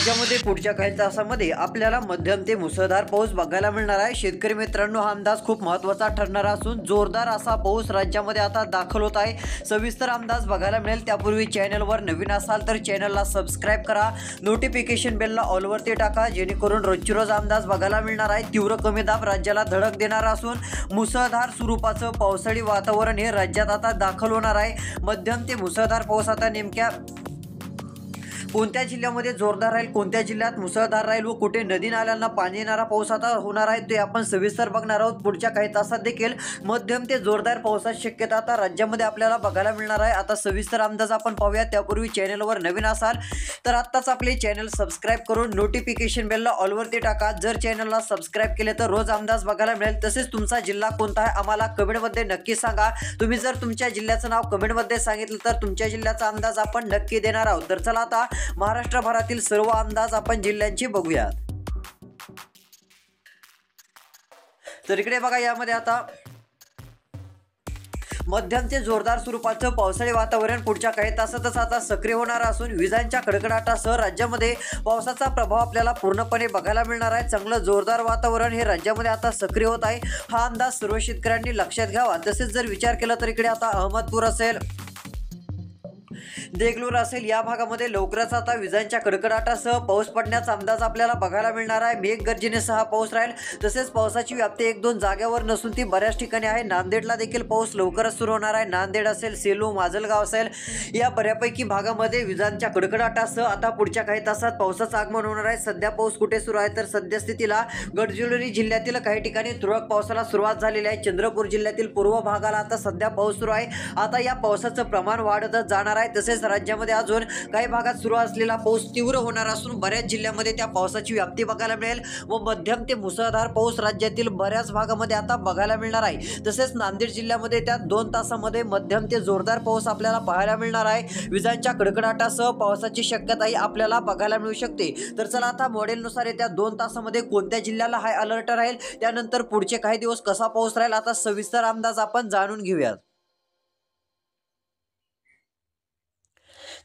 राज्यामध्ये पुढच्या काही तासामध्ये आपल्याला मध्यम ते मुसळधार पाऊस बघायला मिळणार आहे। शेतकरी मित्रांनो, हा अंदाज खूप महत्त्वाचा ठरणार असून जोरदार असा पाऊस राज्यामध्ये आता दाखल होत आहे। सविस्तर अंदाज बघायला मिळेल त्यापूर्वी चॅनलवर नवीन असाल तर चॅनलला सबस्क्राइब करा, नोटिफिकेशन बेलला ऑलवरती टाका, जेणेकरून रोजची रोज अंदाज बघायला मिळणार आहे। तीव्र कमी दाब राज्याला धडक देणार असून मुसळधार स्वरूपाचं पावसाळी वातावरण हे राज्यात आता दाखल होणार आहे। मध्यम ते मुसळधार पाऊस आता नेमक्या कोणत्या जिल्ह्यामध्ये जोरदार राहील, कोणत्या जिल्ह्यात मुसळधार राहील व कुठे नदी नाल्यांना पाणी येणारा पाऊस आता होणार आहे ते आपण सविस्तर बघणार आहोत। पुढच्या काही तासात देखील मध्यम ते जोरदार पावसाची शक्यता आता राज्यामध्ये आपल्याला बघायला मिळणार आहे। आता सविस्तर अंदाज आपण पाहूया त्यापूर्वी चॅनलवर नवीन असाल तर आत्ताच आपले चॅनल सबस्क्राइब करून नोटिफिकेशन बेलला ऑलवरती टाका। जर चॅनलला सबस्क्राइब केले तर रोज अंदाज बघायला मिळेल। तसेच तुमचा जिल्हा कोणता आहे आम्हाला कमेंटमध्ये नक्की सांगा। तुम्ही जर तुमच्या जिल्ह्याचं नाव कमेंटमध्ये सांगितलं तर तुमच्या जिल्ह्याचा अंदाज आपण नक्की देणार आहोत। तर चला आता महाराष्ट्रभरातील सर्व अंदाज आपण जिल्ह्यांची बघूयात। तर इकडे बघा, यामध्ये आता मध्यम ते जोरदार स्वरूपाचं पावसाळी वातावरण पुढच्या काही तासातच आता सक्रिय होणार असून विजांच्या कडकडाटासह राज्यामध्ये पावसाचा प्रभाव आपल्याला पूर्णपणे बघायला मिळणार आहे। चांगलं जोरदार वातावरण हे राज्यामध्ये आता सक्रिय होत आहे। हा अंदाज सर्व शेतकऱ्यांनी लक्षात घ्यावा। तसेच जर विचार केला तर इकडे आता अहमदपूर असेल, देगलूर असेल, या भागामध्ये लवकरच आता विजांच्या कडकडाटासह पाऊस पडण्याचा अंदाज आपल्याला बघायला मिळणार आहे। मेघगर्जनेसह पाऊस राहील। तसेच पावसाची व्याप्ती एक दोन जागेवर नसून ती बऱ्याच ठिकाणी आहे। नांदेडला देखील पाऊस लवकरच सुरू होणार आहे। नांदेड असेल, सेलू, माजलगाव असेल, या बऱ्यापैकी भागामध्ये विजांच्या कडकडाटासह आता पुढच्या काही तासात पावसाचं आगमन होणार आहे। सध्या पाऊस कुठे सुरू आहे तर सद्यस्थितीला गडचिरोली जिल्ह्यातील काही ठिकाणी तुरळक पावसाला सुरुवात झालेली आहे। चंद्रपूर जिल्ह्यातील पूर्व भागाला आता सध्या पाऊस सुरू आहे। आता या पावसाचं प्रमाण वाढतच जाणार आहे। तसेच राज्यामध्ये अजून काही भागात सुरू असलेला पाऊस तीव्र होणार असून बऱ्याच जिल्ह्यामध्ये त्या पावसाची व्याप्ती बघायला मिळेल व मध्यम ते मुसळधार पाऊस राज्यातील बऱ्याच भागामध्ये आता बघायला मिळणार आहे। तसेच नांदेड जिल्ह्यामध्ये त्या 2 तासामध्ये मध्यम ते जोरदार पाऊस आपल्याला पाहायला मिळणार आहे। विजांच्या कडकडाटासह पावसाची शक्यताही आपल्याला बघायला मिळू शकते। तर चला आता मॉडेलनुसार येत्या 2 तासामध्ये कोणत्या जिल्ह्याला हाय अलर्ट राहील, त्यानंतर पुढचे काही दिवस कसा पाऊस राहील, आता सविस्तर अंदाज आपण जाणून घेऊयात।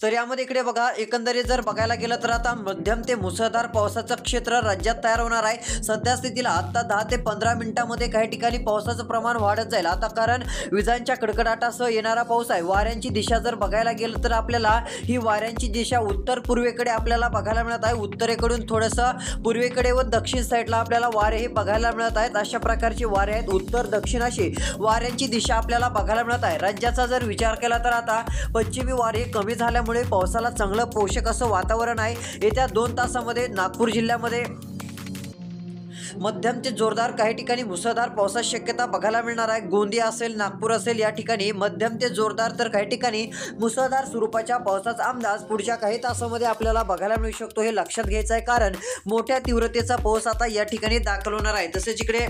तर यामध्ये इकडे बघा, एकंदरीत जर बघायला गेलं तर आता मध्यम ते मुसळधार पावसाचं क्षेत्र राज्यात तयार होणार आहे। सध्या स्थितीला आता 10 ते 15 मिनिटांमध्ये काही ठिकाणी पावसाचं प्रमाण वाढत जाईल आता, कारण विजांच्या कडकडाटासह येणारा पाऊस आहे। वाऱ्यांची दिशा जर बघायला गेलं तर आपल्याला ही वाऱ्यांची दिशा उत्तर पूर्वेकडे आपल्याला बघायला मिळत आहे। उत्तरेकडून थोडंसं पूर्वेकडे व दक्षिण साईडला आपल्याला वारे हे बघायला मिळत आहेत। अशा प्रकारचे वारे आहेत। उत्तर दक्षिण अशी वाऱ्यांची दिशा आपल्याला बघायला मिळत आहे। राज्याचा जर विचार केला तर आता पश्चिमी वारे कमी झाल्यामुळे पावसाला चांगलं पोषक असं वातावरण आहे। येत्या 2 तासामध्ये नागपूर जिल्ह्यामध्ये मध्यम ते जोरदार काही ठिकाणी मुसळधार पावसाची शक्यता बघायला मिळणार आहे। गोंदिया असेल, नागपूर असेल, या ठिकाणी मध्यम ते जोरदार तर काही ठिकाणी मुसळधार स्वरूपाच्या पावसाचा अंदाज पुढच्या काही तासामध्ये आपल्याला बघायला मिळू शकतो। हे लक्षात घ्यायचं आहे, कारण मोठ्या तीव्रतेचा पाऊस आता या ठिकाणी दाखल होणार आहे। तसेच इकडे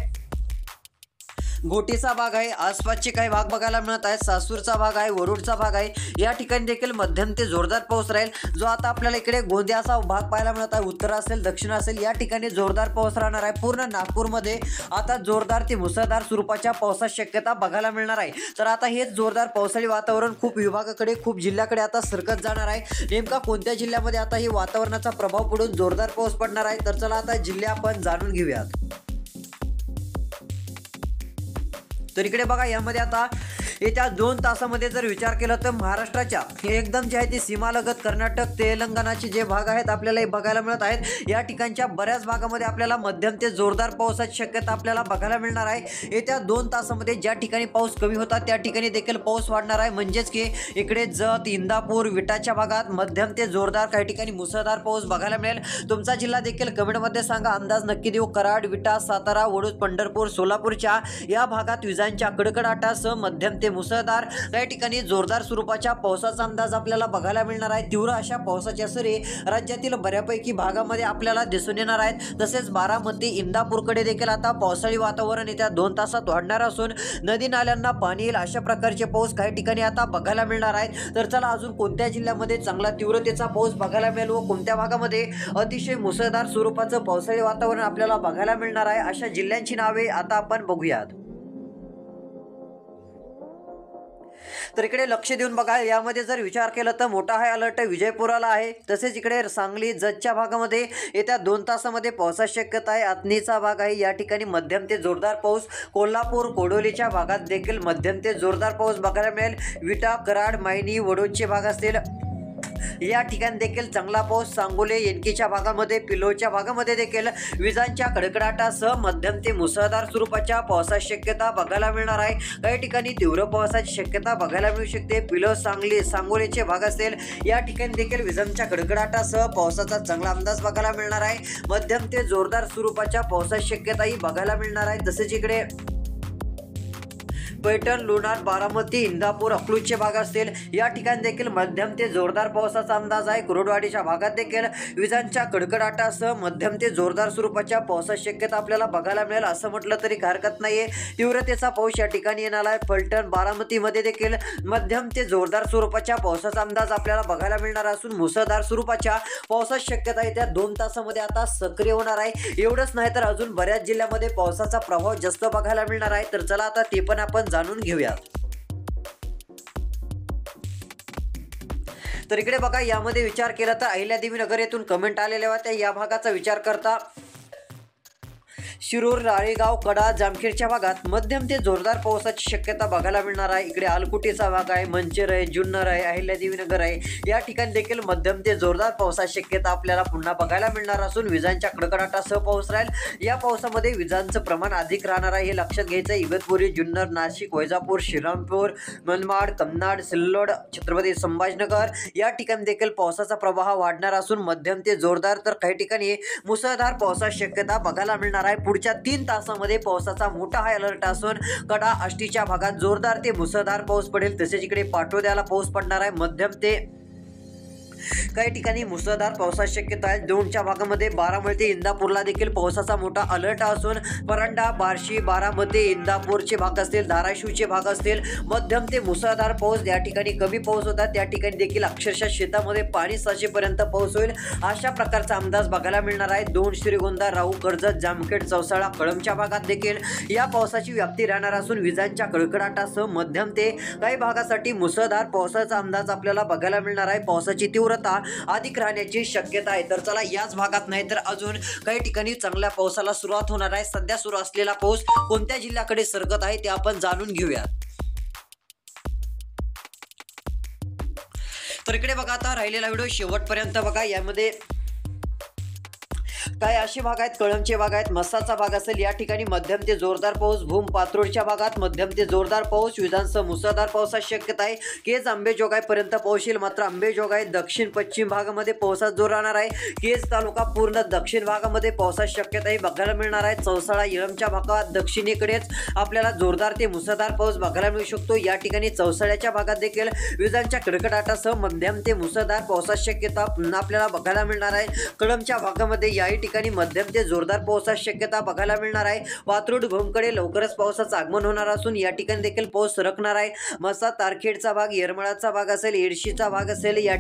घोटीचा भाग आहे, आसपासचे काही भाग बघायला मिळत आहेत, सासूरचा भाग आहे, वरुडचा भाग आहे, या ठिकाणी देखील मध्यम ते जोरदार पाऊस राहील। जो आता आपल्याला इकडे गोंदियाचा भाग पाहायला मिळत आहे, उत्तर असेल, दक्षिण असेल, या ठिकाणी जोरदार पाऊस राहणार आहे। पूर्ण नागपूरमध्ये आता जोरदार ते मुसळधार स्वरूपाच्या पावसाची शक्यता बघायला मिळणार आहे। तर आता हेच जोरदार पावसाळी वातावरण खूप विभागाकडे, खूप जिल्ह्याकडे आता सरकत जाणार आहे। नेमका कोणत्या जिल्ह्यामध्ये आता ही वातावरणाचा प्रभाव पडून जोरदार पाऊस पडणार आहे, तर चला आता जिल्हे आपण जाणून घेऊयात। तर इकडे बघा, यामध्ये आता येत्या 2 तासामध्ये जर विचार केला तर महाराष्ट्राच्या एकदम जे आहे ते सीमालगत कर्नाटक, तेलंगणाचे जे भाग आहेत आपल्याला हे बघायला मिळत आहेत। या ठिकाणच्या बऱ्याच भागामध्ये आपल्याला मध्यम ते जोरदार पावसाची शक्यता आपल्याला बघायला मिळणार आहे। येत्या 2 तासामध्ये ज्या ठिकाणी पाऊस कमी होता त्या ठिकाणी देखील पाऊस वाढणार आहे। म्हणजेच की इकडे जत, इंदापूर, विटाच्या भागात मध्यम ते जोरदार काही ठिकाणी मुसळधार पाऊस बघायला मिळेल। तुमचा जिल्हा देखील कमेंटमध्ये सांगा, अंदाज नक्की देऊ। कराड, विटा, सातारा, वडूज, पंढरपूर, सोलापूरच्या या भागात विजांच्या कडकडाटासह मध्यम मुसळधार काही ठिकाणी जोरदार स्वरूपाच्या पावसाचा अंदाज आपल्याला बघायला मिळणार आहे। तीव्र अशा पावसाच्या सरी राज्यातील बऱ्यापैकी भागामध्ये आपल्याला दिसून येणार आहेत। तसेच बारामती, इंदापूरकडे देखील आता पावसाळी वातावरण येत्या 2 तासात वाढणार असून नदी नाल्यांना पाणी येईल अशा प्रकारचे पाऊस काही ठिकाणी आता बघायला मिळणार आहेत। तर चला, अजून कोणत्या जिल्ह्यामध्ये चांगला तीव्रतेचा पाऊस बघायला मिळेल व कोणत्या भागामध्ये अतिशय मुसळधार स्वरूपाचं पावसाळी वातावरण आपल्याला बघायला मिळणार आहे, अशा जिल्ह्यांची नावे आता आपण बघूयात। तर इकडे लक्ष देऊन बघा, यामध्ये जर विचार केला तर मोठा हाय अलर्ट विजयपुराला आहे. तसेच इकडे सांगली जतच्या भागामध्ये येत्या 2 तासामध्ये पावसाची शक्यता आहे. आतनीचा भाग आहे, या ठिकाणी मध्यम ते जोरदार पाऊस. कोल्हापूर कोडोलीच्या भागात देखील मध्यम ते जोरदार पाऊस बघायला मिळेल. विटा कराड मायनी वडोदचे भाग असतील या ठिकाणी देखील चांगला पाऊस. सांगोले येनकीच्या भागामध्ये पिलोच्या भागामध्ये देखील विजांच्या कडकडाटासह मध्यम ते मुसळधार स्वरूपाच्या पावसाची शक्यता बघायला मिळणार आहे. काही ठिकाणी तीव्र पावसाची शक्यता बघायला मिळू शकते. पिलो सांगोलीचे भाग असेल या ठिकाणी देखील विजांच्या कडकडाटासह पावसाचा चांगला अंदाज बघायला मिळणार आहे. मध्यम ते जोरदार स्वरूपाच्या पावसाची शक्यताही बघायला मिळणार आहे. तसेच इकडे पैठण लोणार बारामती इंदापूर अकलूजचे भाग असतील या ठिकाणी देखील मध्यम ते जोरदार पावसाचा अंदाज आहे. कुरोडवाडीच्या भागात देखील विजांच्या कडकडाटासह मध्यम ते जोरदार स्वरूपाच्या पावसाची शक्यता आपल्याला बघायला मिळेल असं म्हटलं तरी हरकत नाहीये. तीव्रतेचा पाऊस या ठिकाणी येणार आहे. फलटण बारामतीमध्ये देखील मध्यम ते जोरदार स्वरूपाच्या पावसाचा अंदाज आपल्याला बघायला मिळणार असून मुसळधार स्वरूपाच्या पावसाची शक्यता येत्या 2 तासामध्ये आता सक्रिय होणार आहे. एवढंच नाही तर अजून बऱ्याच जिल्ह्यामध्ये पावसाचा प्रभाव जास्त बघायला मिळणार आहे. तर चला आता ते पण आपण जाणून घेऊयात. तर इकडे बघा, यामध्ये विचार केला तर अहिल्यादेवी नगर येथून कमेंट आलेल्या होत्या. या भागाचा विचार करता शिरूर राळेगाव कडा जामखेडच्या भागात मध्यम ते जोरदार पावसाची शक्यता बघायला मिळणार आहे. इकडे आलकुटीचा भाग आहे, मंचर आहे, जुन्नर आहे, अहिल्यादेवी नगर आहे या ठिकाणी देखील मध्यम ते जोरदार पावसाची शक्यता आपल्याला पुन्हा बघायला मिळणार असून विजांच्या कडकडाटासह पाऊस राहील. या पावसामध्ये विजांचं प्रमाण अधिक राहणार आहे हे लक्षात घ्यायचं. इगतपुरी जुन्नर नाशिक वैजापूर श्रीरामपूर मनमाड कन्नाड सिल्लोड छत्रपती संभाजीनगर या ठिकाणी देखील पावसाचा प्रवाह वाढणार असून मध्यम ते जोरदार तर काही ठिकाणी मुसळधार पावसाची शक्यता बघायला मिळणार आहे. पुढच्या 3 तासामध्ये पावसाचा मोठा हाय अलर्ट असून कडा आष्टीच्या भागात जोरदार ते मुसळधार पाऊस पडेल. तसेच इकडे पाटोद्याला पाऊस पडणार आहे. मध्यम ते काही ठिकाणी मुसळधार पावसाची शक्यता आहे. दोनच्या भागामध्ये बारामती ते इंदापूरला देखील पावसाचा मोठा अलर्ट असून परांडा बार्शी बारामती इंदापूरचे भाग असतील, धाराशिवचे भाग असतील मध्यम ते मुसळधार पाऊस. या ठिकाणी कमी पाऊस होता त्या ठिकाणी देखील अक्षरशः शेतामध्ये पाणी साचेपर्यंत पाऊस होईल अशा प्रकारचा अंदाज बघायला मिळणार आहे. 2 श्रीगोंदा राहू कर्जत जामखेड चौसाळा कळंबच्या भागात देखील या पावसाची व्याप्ती राहणार असून विजांच्या कडकडाटासह मध्यम ते काही भागासाठी मुसळधार पावसाचा अंदाज आपल्याला बघायला मिळणार आहे. पावसाची तीव्रता अधिक राहण्याची शक्यता आहे. तर चला, याच भागात नाही तर अजून काही ठिकाणी चांगल्या पावसाला सुरुवात होणार आहे. सध्या सुरू असलेला पाऊस कोणत्या जिल्ह्याकडे सरकत आहे ते आपण जाणून घेऊया. तर इकडे बघा, आता राहिलेला व्हिडिओ शेवटपर्यंत बघा. यामध्ये काही असे भाग आहेत, कळंबचे भाग आहेत, मस्साचा भाग असेल या ठिकाणी मध्यम ते जोरदार पाऊस. भूम पात्रोडच्या भागात मध्यम ते जोरदार पाऊस. विजांसह मुसळधार पावसाची शक्यता आहे. केज आंबेजोगाईपर्यंत पाऊस येईल. मात्र आंबेजोगाई दक्षिण पश्चिम भागामध्ये पावसाचा जोर राहणार आहे. केज तालुका पूर्ण दक्षिण भागामध्ये पावसाची शक्यताही बघायला मिळणार आहे. चौसाळा इळमच्या भागात दक्षिणेकडेच आपल्याला जोरदार ते मुसळधार पाऊस बघायला मिळू शकतो. या ठिकाणी चौसाळ्याच्या भागात देखील विजांच्या कडकडाटासह मध्यम ते मुसळधार पावसाची शक्यता पुन्हा आपल्याला बघायला मिळणार आहे. कळंबच्या भागामध्ये याही ठिकाणी मध्यम ते जोरदार पावसाची शक्यता बघायला मिळणार आहे. पात्रोड भूमकडे लवकरच पावसाचं आगमन होणार असून या ठिकाणी देखील पाऊस सरकणार आहे. मस्सा तारखेडचा भाग, येरमाळाचा भाग असेल, येडशीचा भाग असेल, या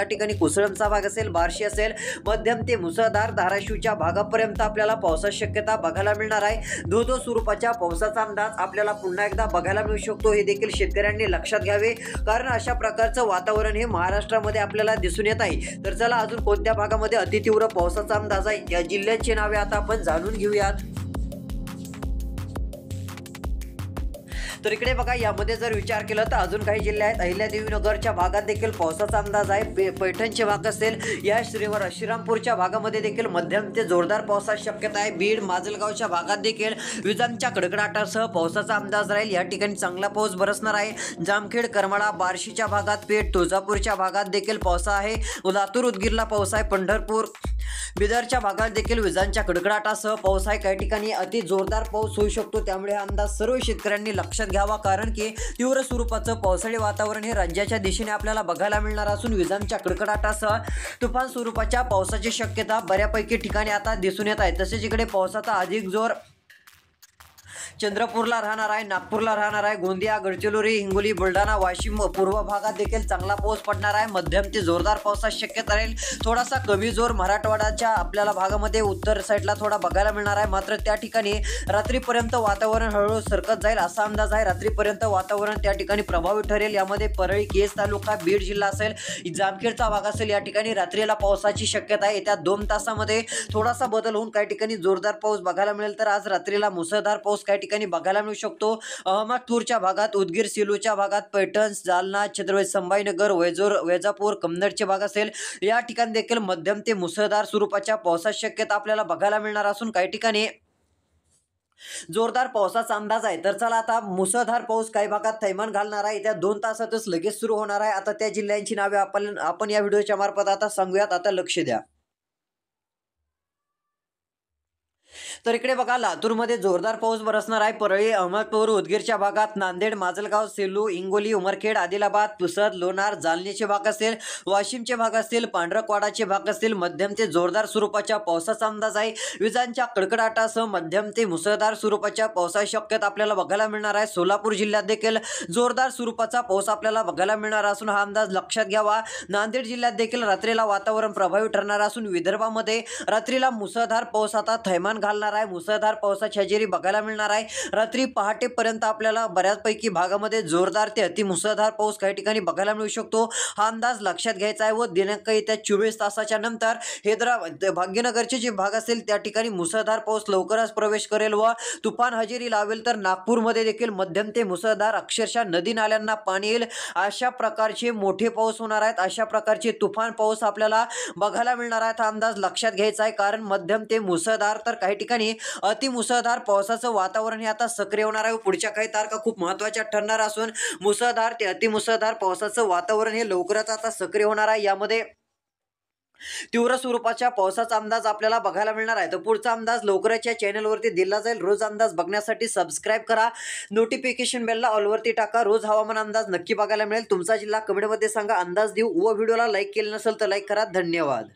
ठिकाणी कुसळमचा भाग असेल, बार्शी असेल मध्यम ते मुसळधार. धाराशिवच्या भागापर्यंत आपल्याला पावसाची शक्यता बघायला मिळणार आहे. धो स्वरूपाच्या पावसाचा अंदाज आपल्याला पुन्हा एकदा बघायला मिळू शकतो. हे देखील शेतकऱ्यांनी लक्षात घ्यावे, कारण अशा प्रकारचं वातावरण हे महाराष्ट्रामध्ये आपल्याला दिसून येत आहे. तर चला, अजून कोणत्या भागामध्ये अतितीव्र पावसाचा अंदाज आहे या जिल्ह्यांची नावे आता आपण जाणून घेऊयात. तर इकडे बघा, यामध्ये जर विचार केला तर अजून काही जिल्हे आहेत. अहिल्यादेवी नगरच्या भागात देखील पावसाचा अंदाज आहे. पैठणचे भाग असेल या श्रीरामपूरच्या भागामध्ये देखील मध्यम ते जोरदार पावसाची शक्यता आहे. बीड माजलगावच्या भागात देखील विजांच्या कडकडाटासह पावसाचा अंदाज राहील. या ठिकाणी चांगला पाऊस बरसणार आहे. जामखेड करमाळा बार्शीच्या भागात, पेठ तुळजापूरच्या भागात देखील पाऊस आहे. लातूर उदगीरला पाऊस आहे. पंढरपूर बिदरच्या भागात देखील विजांच्या कडकडाटासह पाऊस आहे. काही ठिकाणी अति जोरदार पाऊस होऊ शकतो. त्यामुळे हा अंदाज सर्व शेतकऱ्यांनी लक्षात घ्यावा, कारण की तीव्र स्वरूपाचं पावसाळी वातावरण हे राज्याच्या दिशेने आपल्याला बघायला मिळणार असून विजांच्या कडकडाटासह तुफान स्वरूपाच्या पावसाची शक्यता बऱ्यापैकी ठिकाणी आता दिसून येत आहे. तसेच इकडे पावसाचा अधिक जोर चंद्रपूरला राहणार आहे, नागपूरला राहणार आहे, गोंदिया, गडचिरोली, हिंगोली, बुलढाणा, वाशिम पूर्व भागात देखील चांगला पाऊस पडणार आहे. मध्यम ते जोरदार पावसाची शक्यता राहील. थोडासा कमी जोर मराठवाड्याच्या आपल्याला भागामध्ये उत्तर साईडला थोडा बघायला मिळणार आहे. मात्र त्या ठिकाणी रात्रीपर्यंत वातावरण हळूहळू सरकत जाईल असा अंदाज आहे. रात्रीपर्यंत वातावरण त्या ठिकाणी प्रभावी ठरेल. यामध्ये परळी, केज तालुका, बीड जिल्हा असेल, जामखेडचा भाग असेल, या ठिकाणी रात्रीला पावसाची शक्यता आहे. येत्या 2 तासामध्ये थोडासा बदल होऊन काही ठिकाणी जोरदार पाऊस बघायला मिळेल. तर आज रात्रीला मुसळधार पाऊस काही ठिकाणी बघायला मिळू शकतो. अहमदपूरच्या भागात, उदगीर, सेलूच्या भागात, पैठण, जालना, छत्रपती संभाजीनगर, वैजापूर, कन्नडचे भाग असेल, या ठिकाणी देखील मध्यम ते मुसळधार स्वरूपाच्या पावसाची शक्यता आपल्याला बघायला मिळणार असून काही ठिकाणी जोरदार पावसाचा अंदाज आहे. तर चला आता मुसळधार पाऊस काही भागात थैमान घालणार आहे. येत्या 2 तासातच लगेच सुरू होणार आहे. आता त्या जिल्ह्यांची नावे आपण या व्हिडिओच्या मार्फत आता सांगूयात. आता लक्ष द्या. तर इकडे बघा, लातूरमध्ये जोरदार पाऊस बरसणार आहे. परळी, अहमदपूर, उदगीरच्या भागात, नांदेड, माजलगाव, सेलू, हिंगोली, उमरखेड, आदिलाबाद, पुसद, लोणार, जालन्याचे भाग असेल, वाशिमचे भाग असतील, पांढरकवाडाचे भाग असतील, मध्यम ते जोरदार स्वरूपाच्या पावसाचा अंदाज आहे. विजांच्या कडकडाटासह मध्यम ते मुसळधार स्वरूपाच्या पावसाची शक्यता आपल्याला बघायला मिळणार आहे. सोलापूर जिल्ह्यात देखील जोरदार स्वरूपाचा पाऊस आपल्याला बघायला मिळणार असून हा अंदाज लक्षात घ्यावा. नांदेड जिल्ह्यात देखील रात्रीला वातावरण प्रभावी ठरणार असून विदर्भामध्ये रात्रीला मुसळधार पाऊस आता थैमान घालणार आहे. मुसळधार पावसाची हजेरी बघायला मिळणार आहे. रात्री पहाटेपर्यंत आपल्याला बऱ्याचपैकी भागामध्ये जोरदार ते अति मुसळधार पाऊस काही ठिकाणी बघायला मिळू शकतो. हा अंदाज लक्षात घ्यायचा आहे. व दिनांक येत्या 24 तासाच्या नंतर हैदराबाद, भाग्यनगरचे जे भाग असेल त्या ठिकाणी मुसळधार पाऊस लवकरच प्रवेश करेल व तुफान हजेरी लावेल. तर नागपूरमध्ये देखील मध्यम ते मुसळधार, अक्षरशः नदी नाल्यांना पाणी येईल अशा प्रकारचे मोठे पाऊस होणार आहेत. अशा प्रकारचे तुफान पाऊस आपल्याला बघायला मिळणार आहे. हा अंदाज लक्षात घ्यायचा आहे. कारण मध्यम ते मुसळधार तर काही ठिकाणी अतिमुसळधार पावसाचं वातावरण हे आता सक्रिय होणार आहे. पुढच्या काही तारखा खूप महत्त्वाच्या ठरणार असून मुसळधार ते अतिमुसळधार पावसाचं वातावरण हे लवकरच आता सक्रिय होणार आहे. यामध्ये तीव्र स्वरूपाच्या पावसाचा अंदाज आपल्याला बघायला मिळणार आहे. तर पुढचा अंदाज लवकरच या चॅनलवरती दिला जाईल. रोज अंदाज बघण्यासाठी सबस्क्राईब करा, नोटिफिकेशन बेलला ऑलवरती टाका. रोज हवामान अंदाज नक्की बघायला मिळेल. तुमचा जिल्हा कमेंटमध्ये सांगा, अंदाज देऊ व व्हिडिओला लाईक केलं नसेल तर लाईक करा. धन्यवाद.